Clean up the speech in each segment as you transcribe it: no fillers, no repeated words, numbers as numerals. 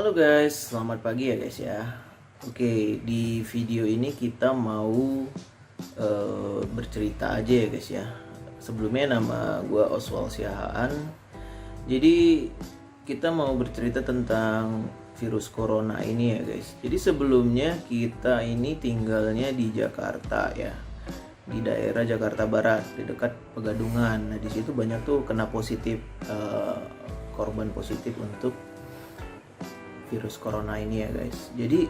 Halo guys, selamat pagi ya guys ya. Oke, di video ini kita mau bercerita aja ya guys ya. Sebelumnya nama gue Oswald Siahaan. Jadi kita mau bercerita tentang virus corona ini ya guys. Jadi sebelumnya kita ini tinggalnya di Jakarta ya, di daerah Jakarta Barat, di dekat Pegadungan. Nah di situ banyak tuh kena positif, korban positif untuk virus corona ini ya guys. Jadi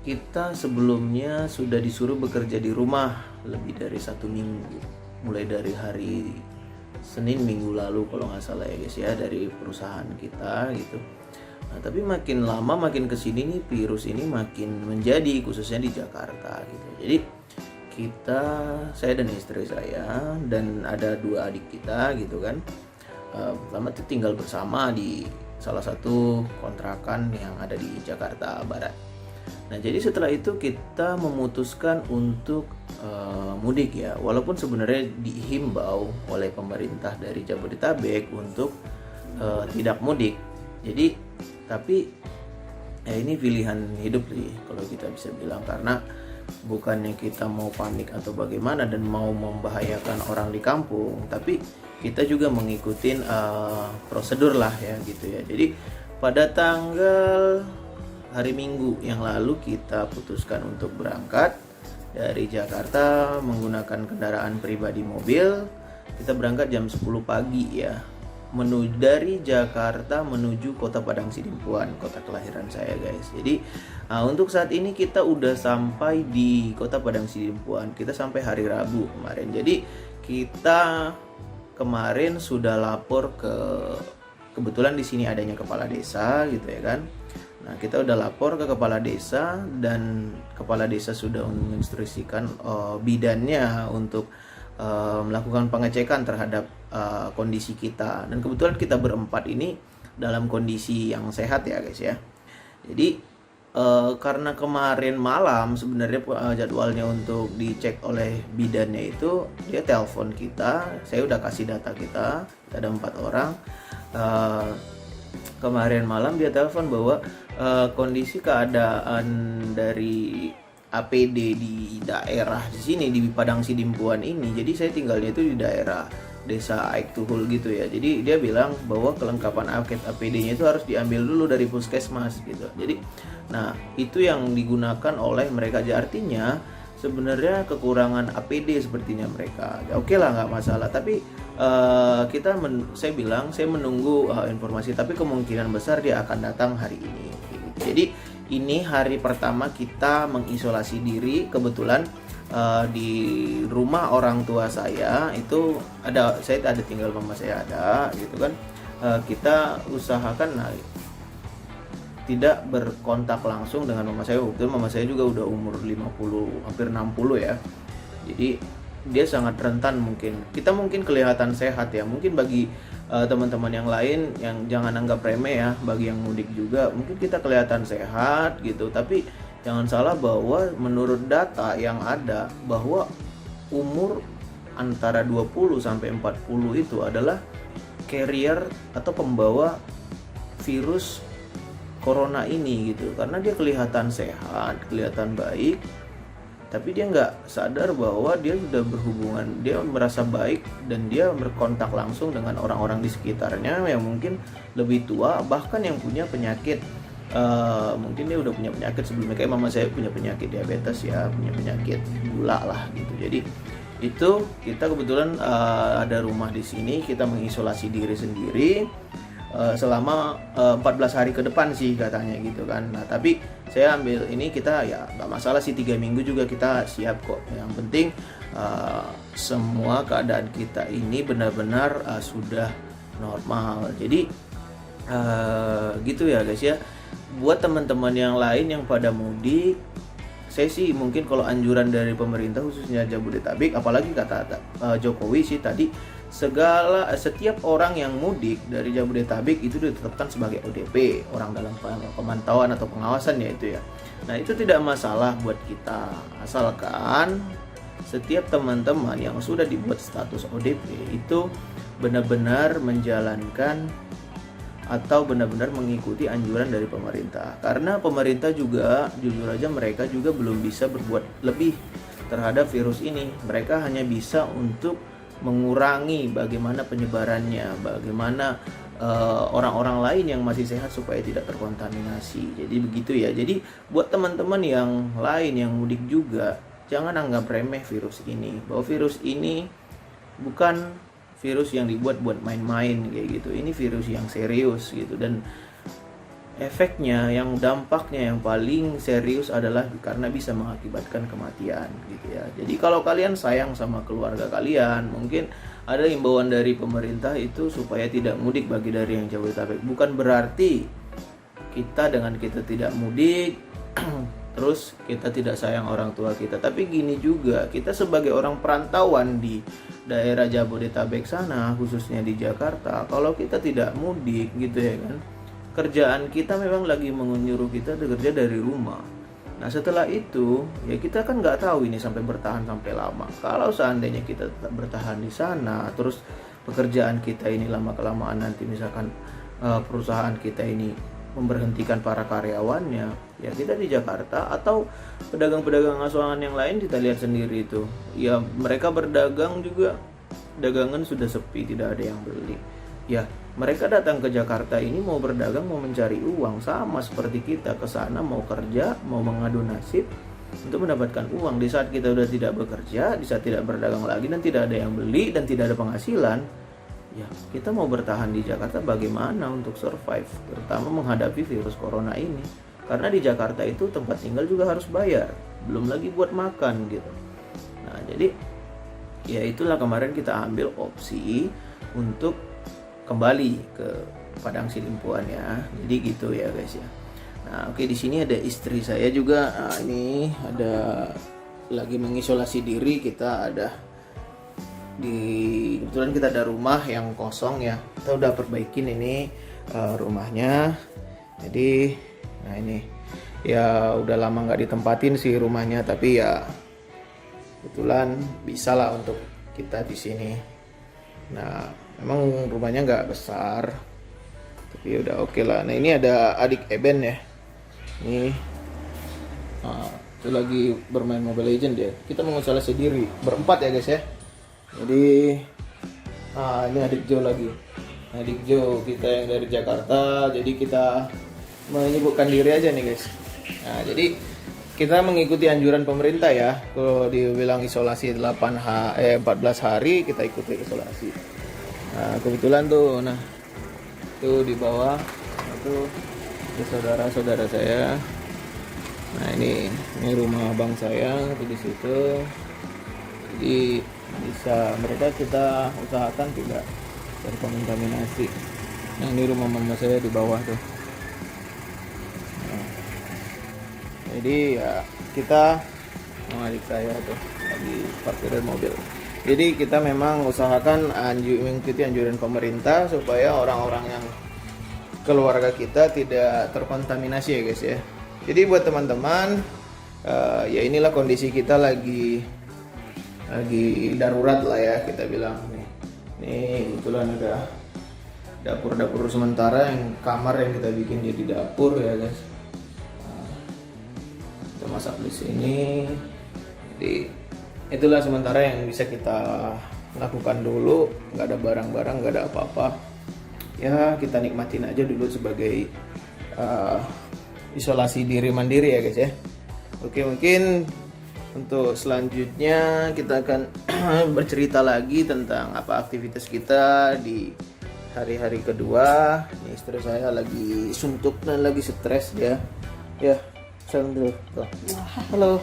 kita sebelumnya sudah disuruh bekerja di rumah lebih dari 1 minggu, mulai dari hari Senin minggu lalu kalau nggak salah ya guys ya, dari perusahaan kita gitu. Nah tapi makin lama makin kesini nih virus ini makin menjadi, khususnya di Jakarta gitu. Jadi saya dan istri saya dan ada 2 adik kita gitu kan, pertama tuh tinggal bersama di salah satu kontrakan yang ada di Jakarta Barat. Nah jadi setelah itu kita memutuskan untuk mudik ya, walaupun sebenarnya dihimbau oleh pemerintah dari Jabodetabek untuk tidak mudik. Jadi tapi ya ini pilihan hidup sih kalau kita bisa bilang, karena bukannya kita mau panik atau bagaimana dan mau membahayakan orang di kampung, tapi kita juga mengikuti prosedur lah ya gitu ya. Jadi pada tanggal hari Minggu yang lalu kita putuskan untuk berangkat dari Jakarta menggunakan kendaraan pribadi mobil. Kita berangkat jam 10 pagi ya, dari Jakarta menuju Kota Padang Sidimpuan, kota kelahiran saya guys. Jadi untuk saat ini kita udah sampai di Kota Padang Sidimpuan. Kita sampai hari Rabu kemarin. Jadi kita kemarin sudah lapor kebetulan di sini adanya kepala desa gitu ya kan. Nah kita udah lapor ke kepala desa dan kepala desa sudah menginstruksikan bidannya untuk melakukan pengecekan terhadap kondisi kita. Dan kebetulan kita berempat ini dalam kondisi yang sehat ya guys ya. Jadi karena kemarin malam sebenarnya jadwalnya untuk dicek oleh bidannya itu, dia telepon kita. Saya udah kasih data kita ada 4 orang. Kemarin malam dia telepon bahwa kondisi keadaan dari APD di daerah di sini di Padang Sidimpuan ini. Jadi saya tinggalnya itu di daerah Desa Aiktuhul gitu ya. Jadi dia bilang bahwa kelengkapan APD-nya itu harus diambil dulu dari puskesmas gitu. Jadi nah itu yang digunakan oleh mereka. Artinya sebenarnya kekurangan APD sepertinya mereka. Ya, oke lah nggak masalah. Tapi saya menunggu informasi. Tapi kemungkinan besar dia akan datang hari ini. Gitu. Jadi ini hari pertama kita mengisolasi diri. Kebetulan di rumah orang tua saya itu saya ada tinggal, mama saya ada gitu kan. Kita usahakan tidak berkontak langsung dengan mama saya. Waktu itu mama saya juga udah umur 50 hampir 60 ya. Jadi dia sangat rentan. Kita mungkin kelihatan sehat ya. Mungkin bagi teman-teman yang lain yang jangan anggap remeh ya, bagi yang mudik juga mungkin kita kelihatan sehat gitu, tapi jangan salah bahwa menurut data yang ada bahwa umur antara 20 sampai 40 itu adalah carrier atau pembawa virus corona ini gitu. Karena dia kelihatan sehat, kelihatan baik, tapi dia nggak sadar bahwa dia sudah berhubungan, dia merasa baik dan dia berkontak langsung dengan orang-orang di sekitarnya yang mungkin lebih tua, bahkan yang punya penyakit. Mungkin dia udah punya penyakit sebelumnya, kayak mama saya punya penyakit diabetes ya, punya penyakit gula lah gitu. Jadi itu kita kebetulan ada rumah di sini, kita mengisolasi diri sendiri selama 14 hari ke depan sih katanya gitu kan. Nah tapi saya ambil ini, kita ya nggak masalah sih, 3 minggu juga kita siap kok. Yang penting semua keadaan kita ini benar-benar sudah normal. Jadi gitu ya guys ya. Buat teman-teman yang lain yang pada mudik, saya sih mungkin kalau anjuran dari pemerintah khususnya Jabodetabek, apalagi kata Jokowi sih tadi, setiap orang yang mudik dari Jabodetabek itu ditetapkan sebagai ODP, orang dalam pemantauan atau pengawasan ya itu ya. Nah itu tidak masalah buat kita, asalkan setiap teman-teman yang sudah dibuat status ODP itu benar-benar menjalankan atau benar-benar mengikuti anjuran dari pemerintah. Karena pemerintah juga, jujur aja mereka juga belum bisa berbuat lebih terhadap virus ini. Mereka hanya bisa untuk mengurangi bagaimana penyebarannya, bagaimana orang-orang lain yang masih sehat supaya tidak terkontaminasi. Jadi begitu ya. Jadi buat teman-teman yang lain yang mudik juga, jangan anggap remeh virus ini. Bahwa virus ini bukan virus yang dibuat buat main-main kayak gitu. Ini virus yang serius gitu, dan efeknya, yang dampaknya yang paling serius adalah karena bisa mengakibatkan kematian gitu ya. Jadi kalau kalian sayang sama keluarga kalian, mungkin ada himbauan dari pemerintah itu supaya tidak mudik bagi dari yang Jabodetabek. Bukan berarti kita dengan kita tidak mudik terus kita tidak sayang orang tua kita. Tapi gini juga, kita sebagai orang perantauan di daerah Jabodetabek sana, khususnya di Jakarta, kalau kita tidak mudik gitu ya kan, kerjaan kita memang lagi menyuruh kita bekerja dari rumah. Nah setelah itu ya kita kan nggak tahu ini sampai bertahan sampai lama. Kalau seandainya kita tetap bertahan di sana, terus pekerjaan kita ini lama kelamaan nanti misalkan perusahaan kita ini memberhentikan para karyawannya, ya kita di Jakarta atau pedagang-pedagang asongan yang lain kita lihat sendiri itu, ya mereka berdagang juga dagangan sudah sepi, tidak ada yang beli. Ya mereka datang ke Jakarta ini mau berdagang, mau mencari uang, sama seperti kita ke sana mau kerja, mau mengadu nasib untuk mendapatkan uang. Di saat kita sudah tidak bekerja, di saat tidak berdagang lagi dan tidak ada yang beli dan tidak ada penghasilan, ya kita mau bertahan di Jakarta bagaimana untuk survive, terutama menghadapi virus corona ini. Karena di Jakarta itu tempat tinggal juga harus bayar, belum lagi buat makan gitu. Nah jadi ya itulah kemarin kita ambil opsi untuk kembali ke Padang Sidempuan ya. Jadi gitu ya guys ya. Nah oke, di sini ada istri saya juga. Nah, ini ada lagi mengisolasi diri. Kita ada kebetulan kita ada rumah yang kosong ya, kita udah perbaikin ini rumahnya. Jadi nah ini ya udah lama nggak ditempatin sih rumahnya, tapi ya kebetulan bisa lah untuk kita di sini. Nah memang rumahnya nggak besar, tapi udah oke lah. Nah ini ada adik Eben ya, ini itu lagi bermain Mobile Legend ya. Kita mengisolasi diri berempat ya guys ya. Jadi ini adik Jo lagi, adik Jo kita yang dari Jakarta. Jadi kita menyibukkan diri aja nih guys. Nah jadi kita mengikuti anjuran pemerintah ya. Kalau dibilang isolasi 14 hari, kita ikuti isolasi. Nah kebetulan tuh, nah tuh di bawah itu saudara-saudara saya. Nah ini rumah abang saya itu di situ. Jadi bisa mereka kita usahakan tidak terkontaminasi. Nah ini rumah mama saya di bawah tuh. Nah, jadi ya kita sama adik saya tuh lagi parkirin mobil. Jadi kita memang usahakan mengikuti anjuran pemerintah supaya orang-orang yang keluarga kita tidak terkontaminasi ya guys ya. Jadi buat teman-teman ya inilah kondisi kita lagi darurat lah ya kita bilang nih. Nih itulah ada dapur sementara, yang kamar yang kita bikin jadi dapur ya guys. Nah, kita masak di sini. Jadi itulah sementara yang bisa kita lakukan dulu. Nggak ada barang-barang, nggak ada apa-apa. Ya kita nikmatin aja dulu sebagai isolasi diri mandiri ya guys ya. Oke, mungkin untuk selanjutnya kita akan bercerita lagi tentang apa aktivitas kita di hari-hari kedua. Ini istri saya lagi suntuk dan lagi stres dia. Ya, salam dulu. Halo.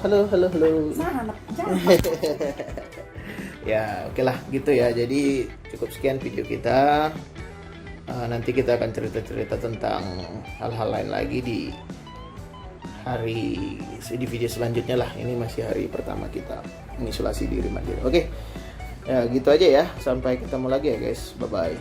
Ya, oke lah gitu ya. Jadi cukup sekian video kita. Nanti kita akan cerita-cerita tentang hal-hal lain lagi di video selanjutnya lah. Ini masih hari pertama kita mengisolasi diri mandiri. Oke, ya gitu aja ya. Sampai ketemu lagi ya guys. Bye bye.